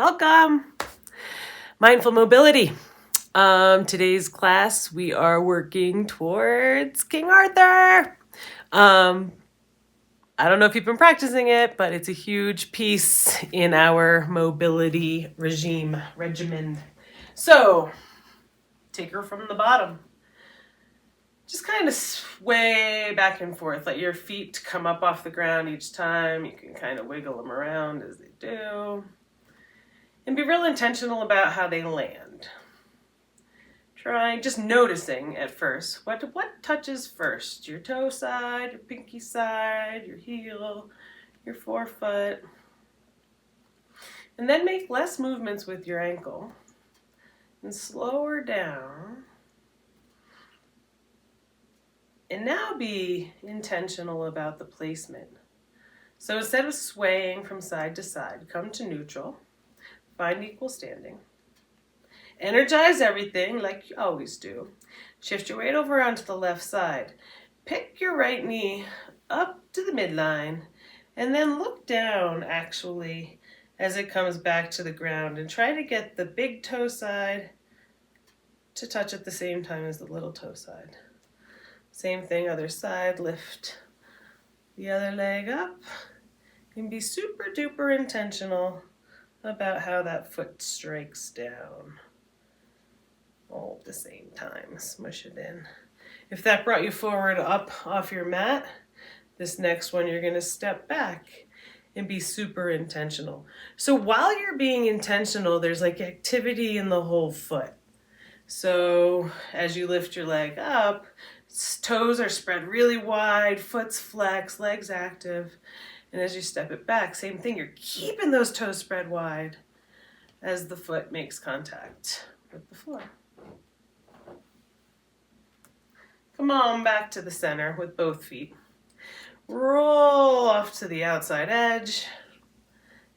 Welcome. Mindful mobility. Today's class, we are working towards King Arthur. I don't know if you've been practicing it, but it's a huge piece in our mobility regimen. So, take her from the bottom. Just kind of sway back and forth. Let your feet come up off the ground each time. You can kind of wiggle them around as they do. And be real intentional about how they land. Try just noticing at first. What touches first? Your toe side, your pinky side, your heel, your forefoot. And then make less movements with your ankle. And slow her down. And now be intentional about the placement. So instead of swaying from side to side, come to neutral. Find equal standing. Energize everything like you always do. Shift your weight over onto the left side. Pick your right knee up to the midline and then look down actually as it comes back to the ground and try to get the big toe side to touch at the same time as the little toe side. Same thing, other side, lift the other leg up and be super duper intentional about how that foot strikes down. All at the same time, smush it in. If that brought you forward up off your mat, this next one you're gonna step back and be super intentional. So while you're being intentional, there's like activity in the whole foot. So as you lift your leg up, toes are spread really wide, foot's flexed, legs active. And as you step it back, same thing, you're keeping those toes spread wide as the foot makes contact with the floor. Come on back to the center with both feet. Roll off to the outside edge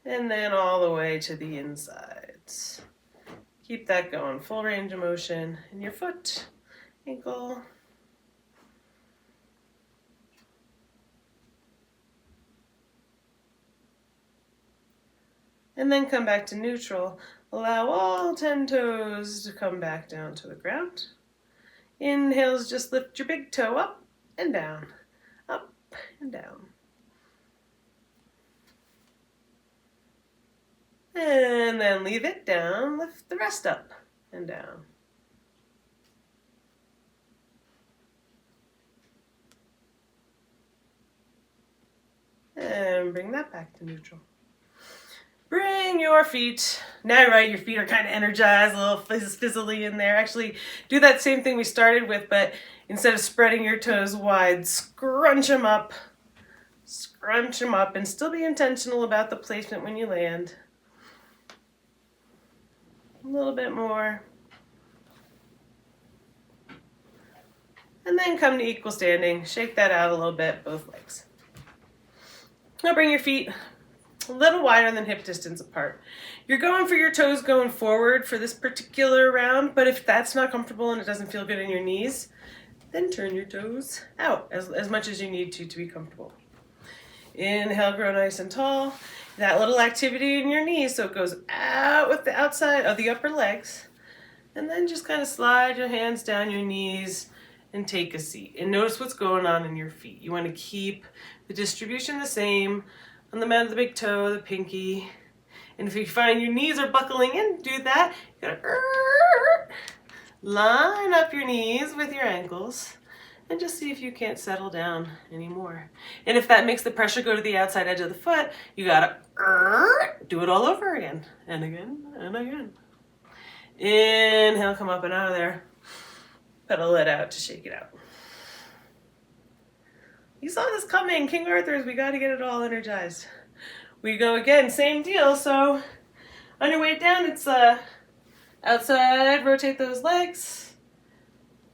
and then all the way to the insides. Keep that going, full range of motion in your foot, ankle. And then come back to neutral. Allow all 10 toes to come back down to the ground. Inhales, just lift your big toe up and down, up and down. And then leave it down, lift the rest up and down. And bring that back to neutral. Bring your feet, now right, your feet are kind of energized, a little fizzly in there. Actually, do that same thing we started with, but instead of spreading your toes wide, scrunch them up, and still be intentional about the placement when you land. A little bit more. And then come to equal standing, shake that out a little bit, both legs. Now bring your feet a little wider than hip distance apart. You're going for your toes going forward for this particular round, but if that's not comfortable and it doesn't feel good in your knees, then turn your toes out as much as you need to be comfortable. Inhale, grow nice and tall. That little activity in your knees, so it goes out with the outside of the upper legs, and then just kind of slide your hands down your knees and take a seat. And notice what's going on in your feet. You want to keep the distribution the same on the mat of the big toe, the pinky. And if you find your knees are buckling in, do that. You gotta line up your knees with your ankles and just see if you can't settle down anymore. And if that makes the pressure go to the outside edge of the foot, you gotta do it all over again and again and again. Inhale, come up and out of there. Pedal it out to shake it out. You saw this coming, King Arthur's, we gotta get it all energized. We go again, same deal, so on your way down, it's outside, rotate those legs,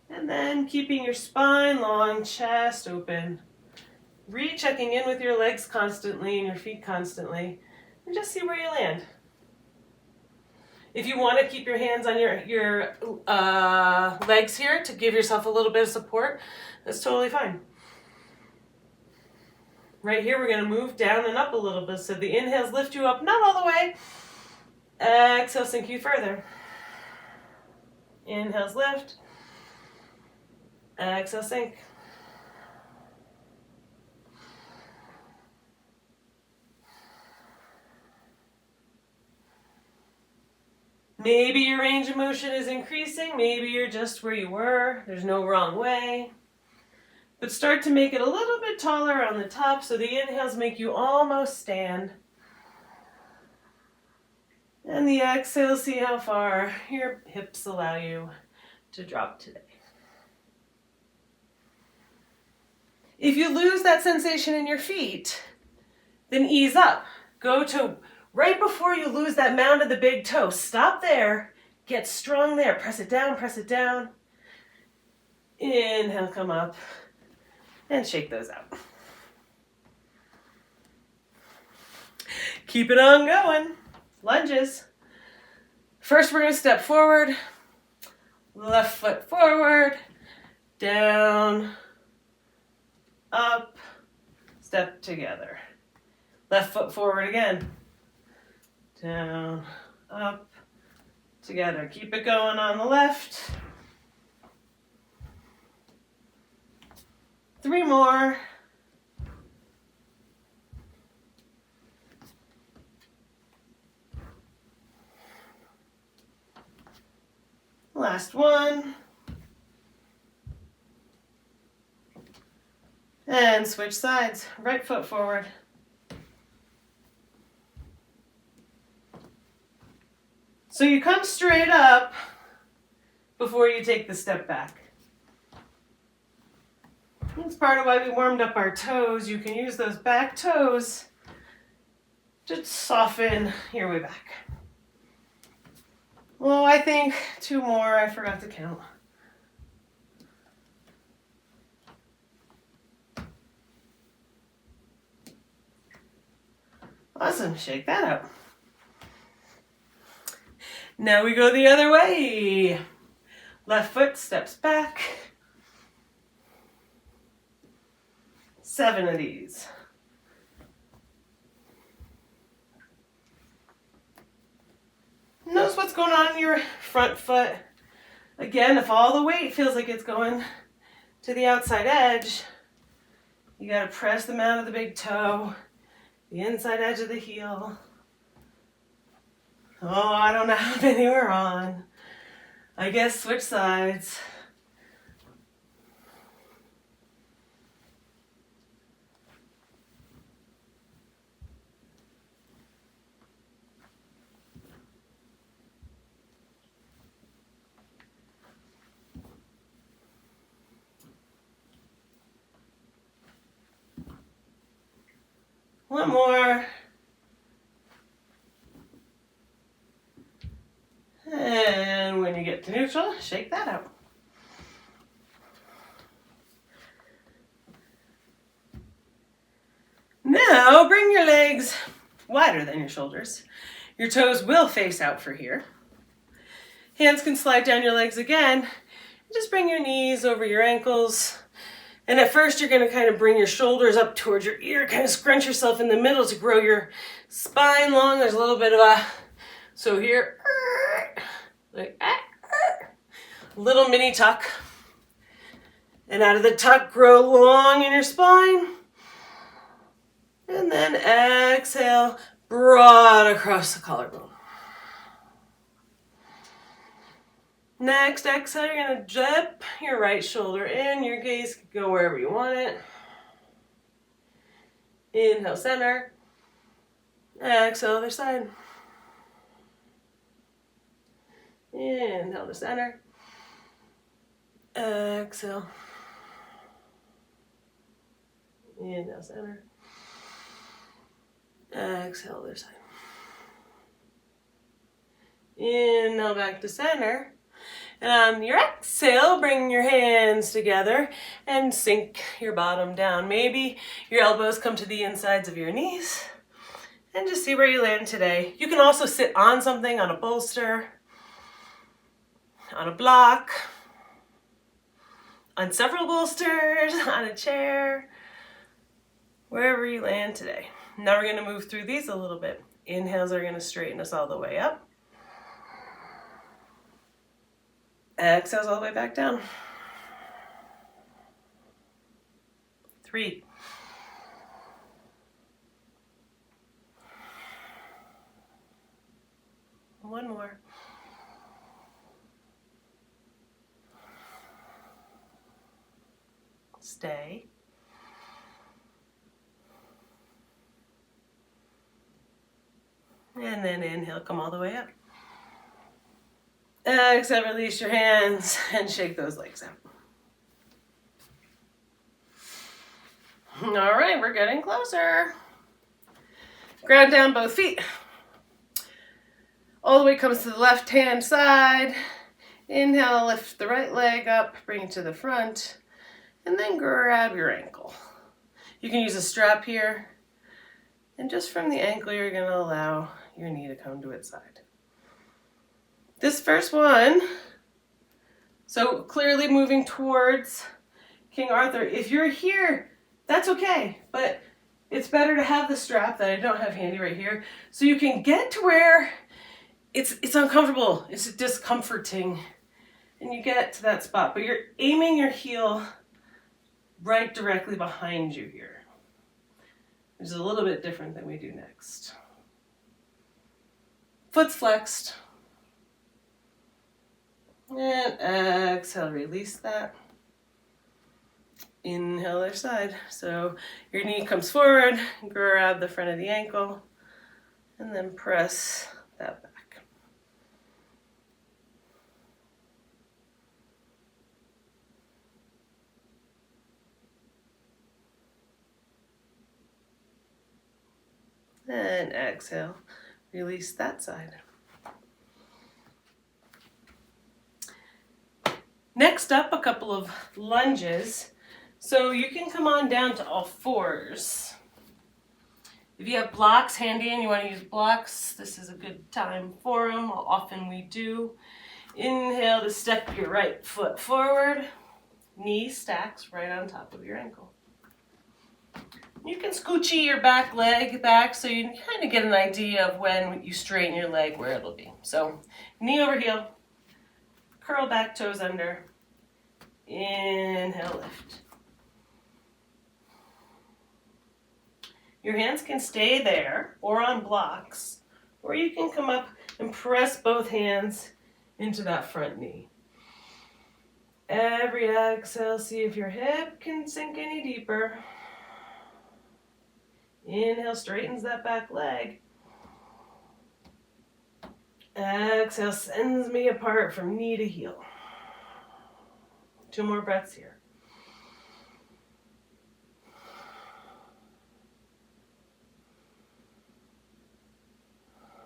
and then keeping your spine long, chest open. Rechecking in with your legs constantly and your feet constantly, and just see where you land. If you want to keep your hands on your legs here to give yourself a little bit of support, that's totally fine. Right here, we're going to move down and up a little bit. So the inhales lift you up, not all the way, Exhale, sink you further. Inhales, lift. Exhale, sink. Maybe your range of motion is increasing. Maybe you're just where you were. There's no wrong way. But start to make it a little bit taller on the top so the inhales make you almost stand. And the exhales, see how far your hips allow you to drop today. If you lose that sensation in your feet, then ease up. Go to right before you lose that mound of the big toe. Stop there. Get strong there. Press it down, press it down. Inhale, come up. And shake those out. Keep it on going. Lunges. First, we're going to step forward. Left foot forward. Down. Up. Step together. Left foot forward again. Down. Up. Together. Keep it going on the left. 3 more. Last one. And switch sides. Right foot forward. So you come straight up before you take the step back. That's part of why we warmed up our toes. You can use those back toes to soften your way back. Well, I think 2 more. I forgot to count. Awesome. Shake that out. Now we go the other way. Left foot steps back. 7 of these. Notice what's going on in your front foot. Again, if all the weight feels like it's going to the outside edge, you got to press them out of the big toe, the inside edge of the heel. Oh, I don't know how many we're on. I guess switch sides. One more. And when you get to neutral, shake that out. Now bring your legs wider than your shoulders. Your toes will face out for here. Hands can slide down your legs again. Just bring your knees over your ankles. And at first you're going to kind of bring your shoulders up towards your ear, kind of scrunch yourself in the middle to grow your spine long. There's a little bit of a, so here, like little mini tuck. And out of the tuck, grow long in your spine. And then exhale, broad across the collarbone. Next exhale, you're going to dip your right shoulder in. Your gaze can go wherever you want it. Inhale, center. Exhale, other side. Inhale to center. Exhale. Inhale, center. Exhale, other side. Inhale, back to center. And on your exhale, bring your hands together and sink your bottom down. Maybe your elbows come to the insides of your knees. And just see where you land today. You can also sit on something, on a bolster, on a block, on several bolsters, on a chair, wherever you land today. Now we're going to move through these a little bit. Inhales are going to straighten us all the way up. Exhales all the way back down. 3. One more. Stay. And then inhale, come all the way up. Exhale, release your hands and shake those legs out. All right, we're getting closer. Ground down both feet. All the way comes to the left-hand side. Inhale, lift the right leg up, bring it to the front, and then grab your ankle. You can use a strap here, and just from the ankle, you're going to allow your knee to come to its side. This first one, so clearly moving towards King Arthur. If you're here, that's okay, but it's better to have the strap that I don't have handy right here, so you can get to where it's uncomfortable, it's discomforting, and you get to that spot, but you're aiming your heel right directly behind you here, which is a little bit different than we do next. Foot's flexed. And exhale, release that. Inhale, other side. So your knee comes forward, grab the front of the ankle, and then press that back. And exhale, release that side. Next up, a couple of lunges. So you can come on down to all fours. If you have blocks handy and you want to use blocks, this is a good time for them. Often we do. Inhale to step your right foot forward. Knee stacks right on top of your ankle. You can scoochie your back leg back so you can kind of get an idea of when you straighten your leg where it'll be. So knee over heel, curl back, toes under. Inhale, lift. Your hands can stay there or on blocks, or you can come up and press both hands into that front knee. Every exhale, see if your hip can sink any deeper. Inhale, straightens that back leg. Exhale, sends me apart from knee to heel. 2 more breaths here.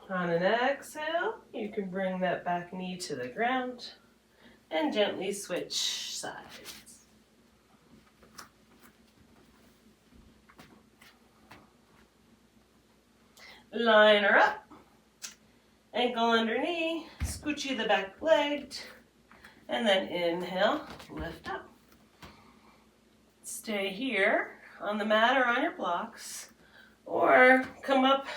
On an exhale, you can bring that back knee to the ground and gently switch sides. Line her up, ankle under knee, scoochie the back leg, and then inhale, lift up. Stay here on the mat or on your blocks, or come up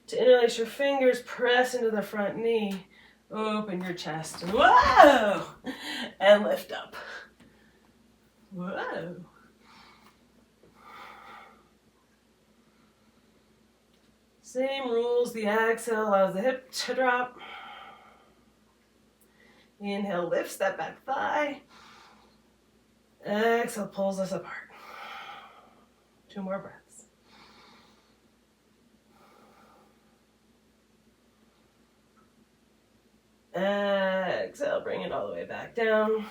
to interlace your fingers, press into the front knee, open your chest, and whoa, and lift up. Whoa. Same rules, the exhale allows the hip to drop. Inhale, lifts that back thigh. Exhale, pulls us apart. 2 more breaths. Exhale, bring it all the way back down.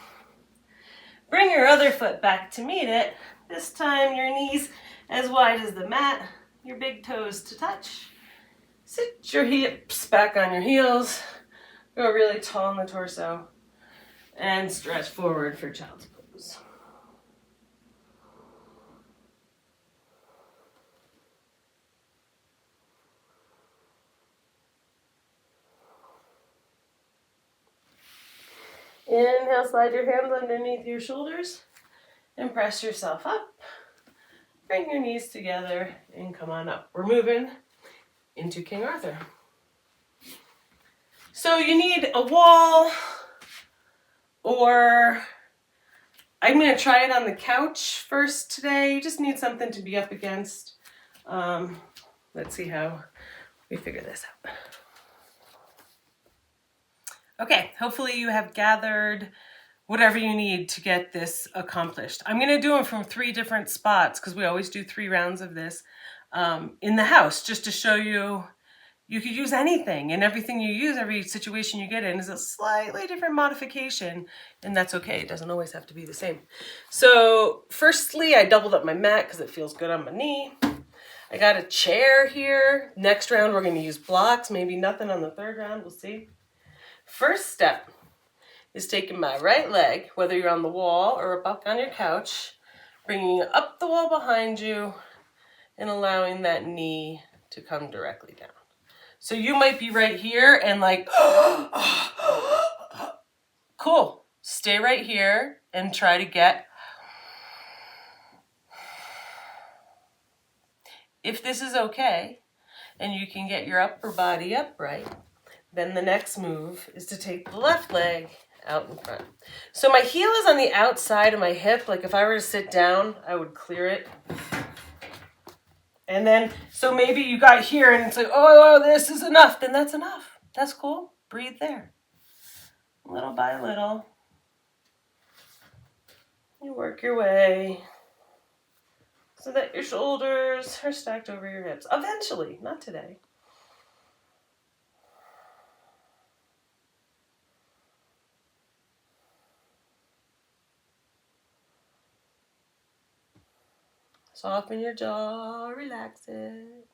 Bring your other foot back to meet it. This time your knees as wide as the mat, your big toes to touch. Sit your hips back on your heels. Go really tall in the torso. And stretch forward for child's pose. Inhale, slide your hands underneath your shoulders and press yourself up. Bring your knees together and come on up. We're moving into King Arthur. So you need a wall Or I'm going to try it on the couch first today. You just need something to be up against. Let's see how we figure this out. Okay, hopefully you have gathered whatever you need to get this accomplished. I'm going to do them from 3 different spots because we always do 3 rounds of this in the house, just to show you you could use anything, and everything you use, every situation you get in is a slightly different modification, and that's okay. It doesn't always have to be the same. So firstly, I doubled up my mat because it feels good on my knee. I got a chair here. Next round, we're going to use blocks, maybe nothing on the 3rd round, we'll see. First step is taking my right leg, whether you're on the wall or up on your couch, bringing it up the wall behind you and allowing that knee to come directly down. So you might be right here and like, cool. Stay right here and try to get, if this is okay and you can get your upper body upright, then the next move is to take the left leg out in front. So my heel is on the outside of my hip. Like if I were to sit down, I would clear it. And then, so maybe you got here and it's like, oh, this is enough. Then that's enough. That's cool. Breathe there. Little by little. You work your way so that your shoulders are stacked over your hips. Eventually, not today. Soften your jaw, relax it.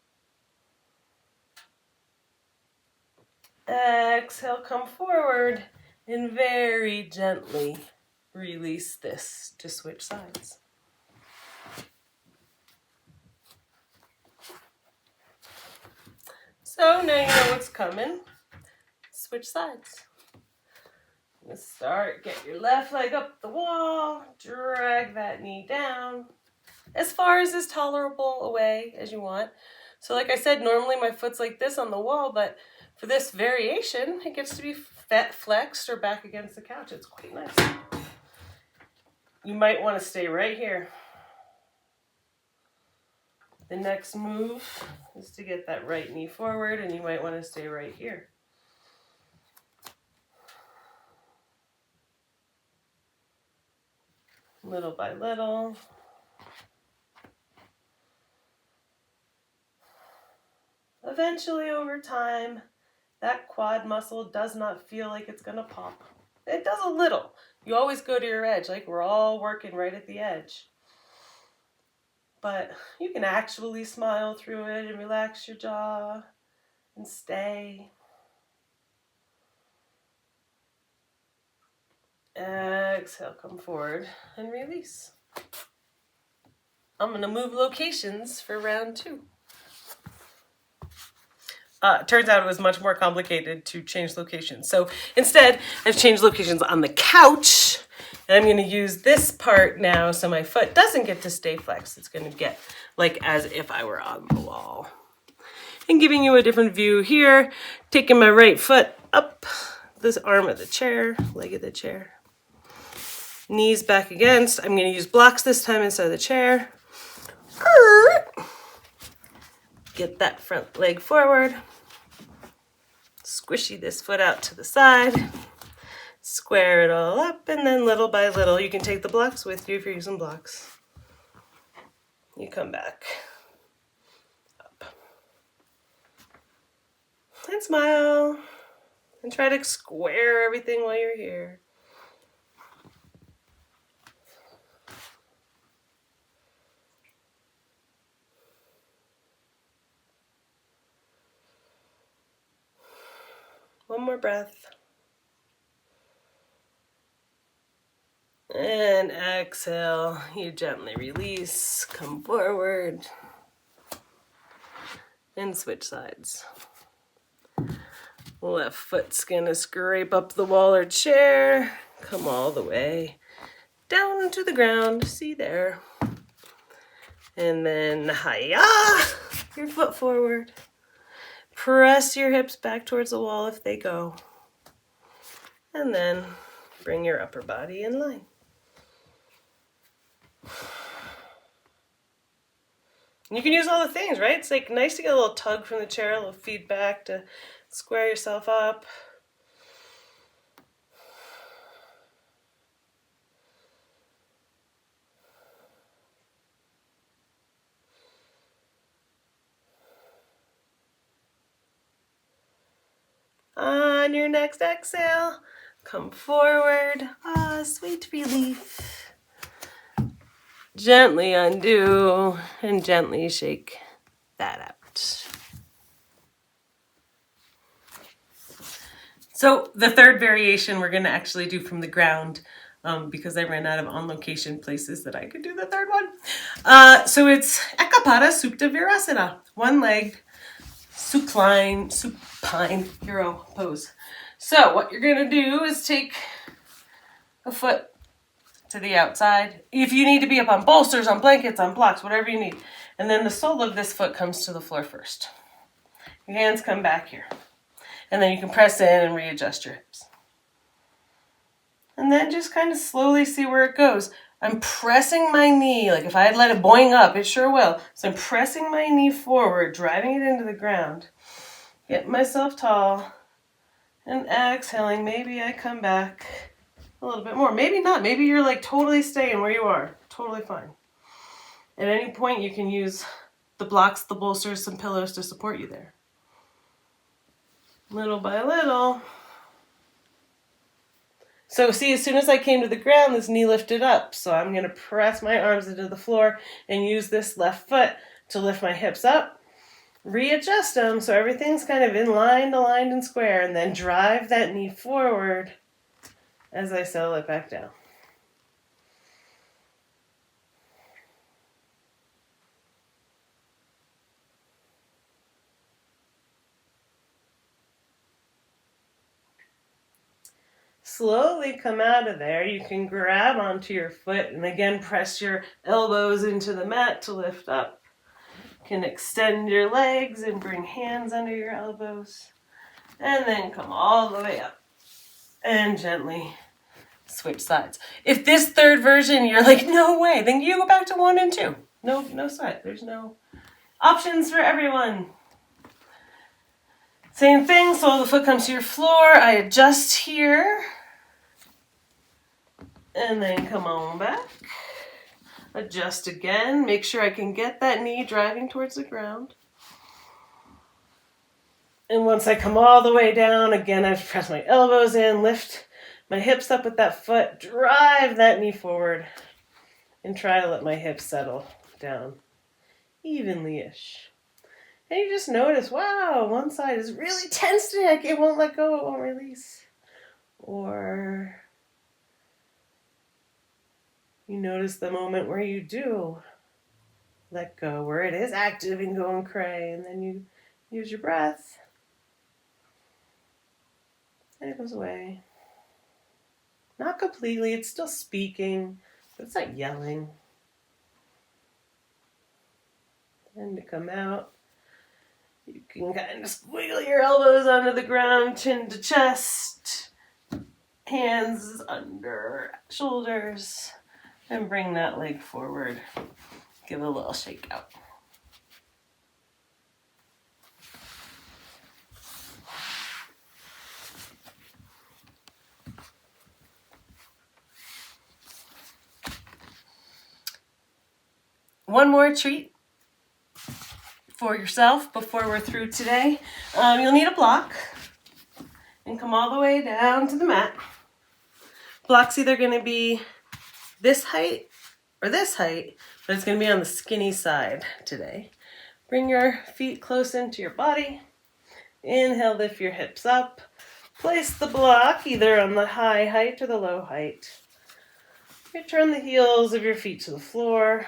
Exhale, come forward and very gently release this to switch sides. So now you know what's coming. Switch sides. Start, get your left leg up the wall, drag that knee down as far as is tolerable away as you want. So like I said, normally my foot's like this on the wall, but for this variation, it gets to be flexed or back against the couch. It's quite nice. You might want to stay right here. The next move is to get that right knee forward, and you might want to stay right here. Little by little. Eventually, over time, that quad muscle does not feel like it's going to pop. It does a little. You always go to your edge, like we're all working right at the edge. But you can actually smile through it and relax your jaw and stay. Exhale, come forward and release. I'm going to move locations for round 2. Turns out it was much more complicated to change locations. So instead, I've changed locations on the couch. And I'm going to use this part now so my foot doesn't get to stay flexed. It's going to get like as if I were on the wall. And giving you a different view here, taking my right foot up this arm of the chair, leg of the chair. Knees back against. I'm going to use blocks this time instead of the chair. Get that front leg forward. Squishy this foot out to the side. Square it all up, and then little by little, you can take the blocks with you if you're using blocks. You come back. Up. And smile. And try to square everything while you're here. One more breath. And exhale, you gently release, come forward, and switch sides. Left foot's gonna scrape up the wall or chair, come all the way down to the ground, see there. And then, hiya, your foot forward. Press your hips back towards the wall if they go. And then Bring your upper body in line. You can use all the things, right? It's like nice to get a little tug from the chair, a little feedback to square yourself up. On your next exhale, come forward. Ah, sweet relief. Gently undo and gently shake that out. So the third variation we're going to actually do from the ground because I ran out of on-location places that I could do the third one. So it's Ekapada Supta Virasana, one-legged supine hero pose. So what you're going to do is take a foot to the outside. If you need to be up on bolsters, on blankets, on blocks, whatever you need. And then the sole of this foot comes to the floor first. Your hands come back here. And then you can press in and readjust your hips. And then just kind of slowly see where it goes. I'm pressing my knee, like if I had let it boing up, it sure will. So I'm pressing my knee forward, driving it into the ground. Getting myself tall. And exhaling, maybe I come back a little bit more. Maybe not. Maybe you're like totally staying where you are. Totally fine. At any point you can use the blocks, the bolsters, some pillows to support you there. Little by little. So see, as soon as I came to the ground, this knee lifted up. So I'm going to press my arms into the floor and use this left foot to lift my hips up. Readjust them so everything's kind of in line, aligned, and square. And then drive that knee forward as I settle it back down. Slowly come out of there. You can grab onto your foot and again press your elbows into the mat to lift up. You can extend your legs and bring hands under your elbows. And then come all the way up. And gently switch sides. If this third version you're like, no way, then you go back to 1 and 2. No sweat. There's no options for everyone. Same thing, sole of the foot comes to your floor. I adjust here. And then come on back. Adjust again. Make sure I can get that knee driving towards the ground. And once I come all the way down, again, I press my elbows in, lift my hips up with that foot, drive that knee forward, and try to let my hips settle down evenly-ish. And you just notice, wow, one side is really tense today. It won't let go, it won't release. Or you notice the moment where you do let go, where it is active and going cray, and then you use your breath, and it goes away. Not completely, it's still speaking, but it's not yelling. And to come out, you can kind of squiggle your elbows onto the ground, chin to chest, hands under shoulders, and bring that leg forward. Give it a little shake out. One more treat for yourself before we're through today. You'll need a block and come all the way down to the mat. Block's either going to be this height or this height, but it's going to be on the skinny side today. Bring your feet close into your body. Inhale, lift your hips up. Place the block either on the high height or the low height. Return the heels of your feet to the floor.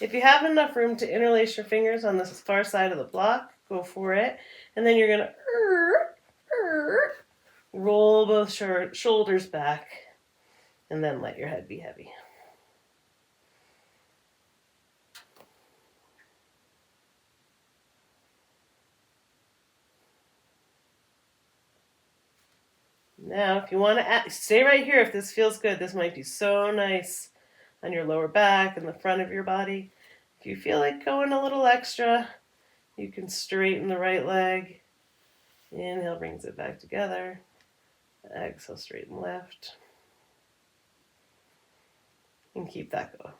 If you have enough room to interlace your fingers on the far side of the block, go for it. And then you're going to roll both shoulders back and then let your head be heavy. Now, if you want to stay right here, if this feels good, this might be so nice on your lower back and the front of your body. If you feel like going a little extra, you can straighten the right leg. Inhale, brings it back together. Exhale, straighten left. And keep that going.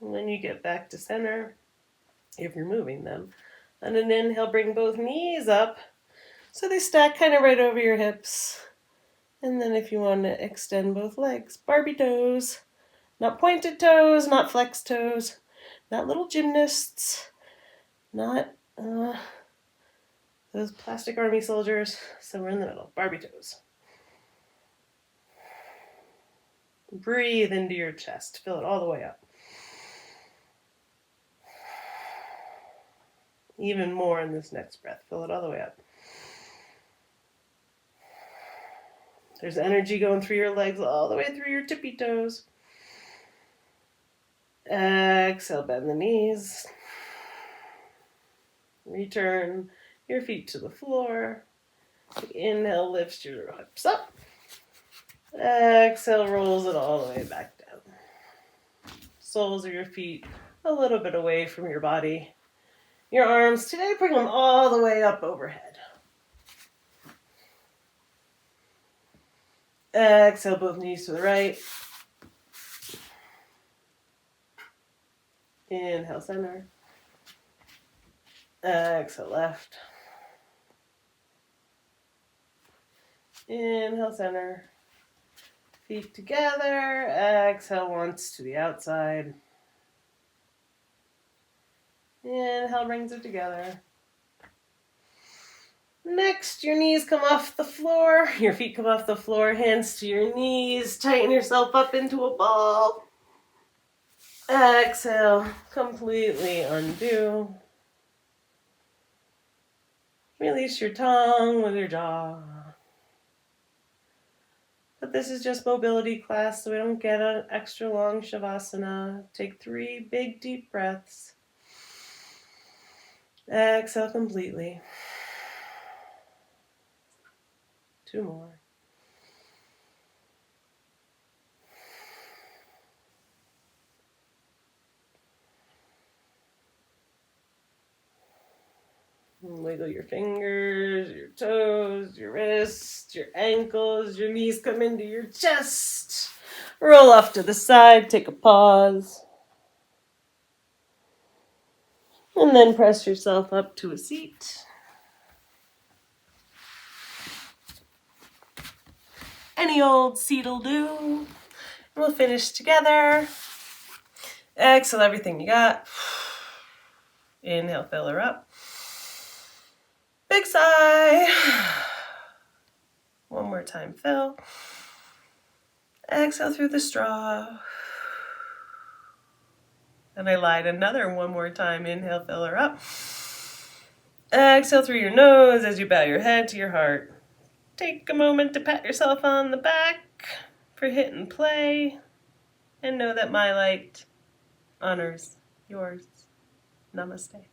And when you get back to center, if you're moving them, on an inhale, bring both knees up so they stack kind of right over your hips. And then if you want to extend both legs, Barbie toes. Not pointed toes, not flexed toes, not little gymnasts, not those plastic army soldiers. So we're in the middle, Barbie toes. Breathe into your chest, fill it all the way up. Even more in this next breath, fill it all the way up. There's energy going through your legs all the way through your tippy toes. Exhale, bend the knees. Return your feet to the floor. Inhale, lifts your hips up. Exhale, rolls it all the way back down. Soles of your feet a little bit away from your body. Your arms today, bring them all the way up overhead. Exhale, both knees to the right. Inhale, center. Exhale, left. Inhale, center. Feet together. Exhale once to the outside. Inhale, brings it together. Next, your knees come off the floor. Your feet come off the floor. Hands to your knees. Tighten yourself up into a ball. Exhale, completely undo. Release your tongue with your jaw. But this is just mobility class, so we don't get an extra long Shavasana. Take 3 big deep breaths. Exhale completely. 2 more. Wiggle your fingers, your toes, your wrists, your ankles, your knees come into your chest. Roll off to the side, take a pause. And then press yourself up to a seat. Any old seat'll do. We'll finish together. Exhale everything you got. Inhale, fill her up. Big sigh. One more time, fill. Exhale through the straw. And I lied another one more time. Inhale, fill her up. Exhale through your nose as you bow your head to your heart. Take a moment to pat yourself on the back for hitting play. And know that my light honors yours. Namaste.